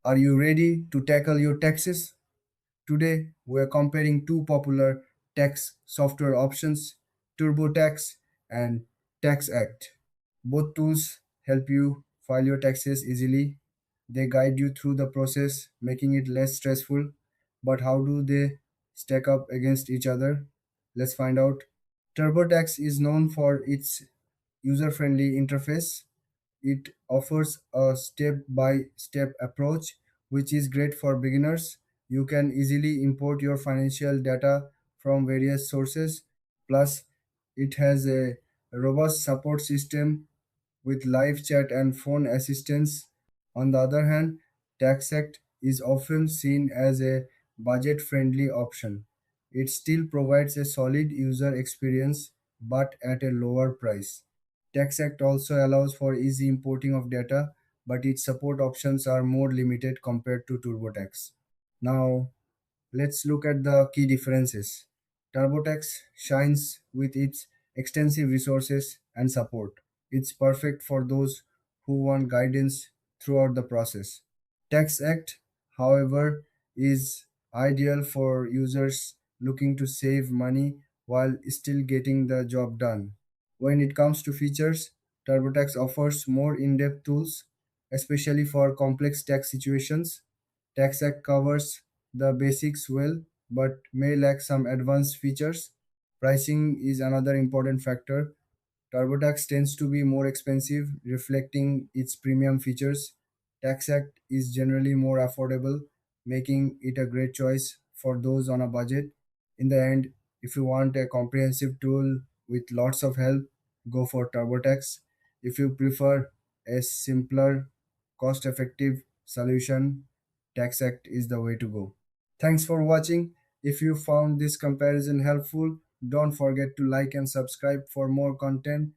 Are you ready to tackle your taxes? Today, we are comparing two popular tax software options, TurboTax and TaxAct. Both tools help you file your taxes easily. They guide you through the process, making it less stressful. But how do they stack up against each other? Let's find out. TurboTax is known for its user friendly interface. It offers a step by step approach, which is great for beginners. You can easily import your financial data from various sources. Plus, it has a robust support system with live chat and phone assistance. On the other hand, TaxAct is often seen as a budget friendly option. It still provides a solid user experience but at a lower price. TaxAct also allows for easy importing of data, but its support options are more limited compared to TurboTax. Now, let's look at the key differences. TurboTax shines with its extensive resources and support. It's perfect for those who want guidance throughout the process. TaxAct, however, is ideal for users looking to save money while still getting the job done. When it comes to features, TurboTax offers more in-depth tools, especially for complex tax situations. TaxAct covers the basics well, but may lack some advanced features. Pricing is another important factor. TurboTax tends to be more expensive, reflecting its premium features. TaxAct is generally more affordable, making it a great choice for those on a budget. In the end, if you want a comprehensive tool with lots of help, go for TurboTax. If you prefer a simpler, cost effective solution, TaxAct is the way to go. Thanks for watching. If you found this comparison helpful, don't forget to like and subscribe for more content.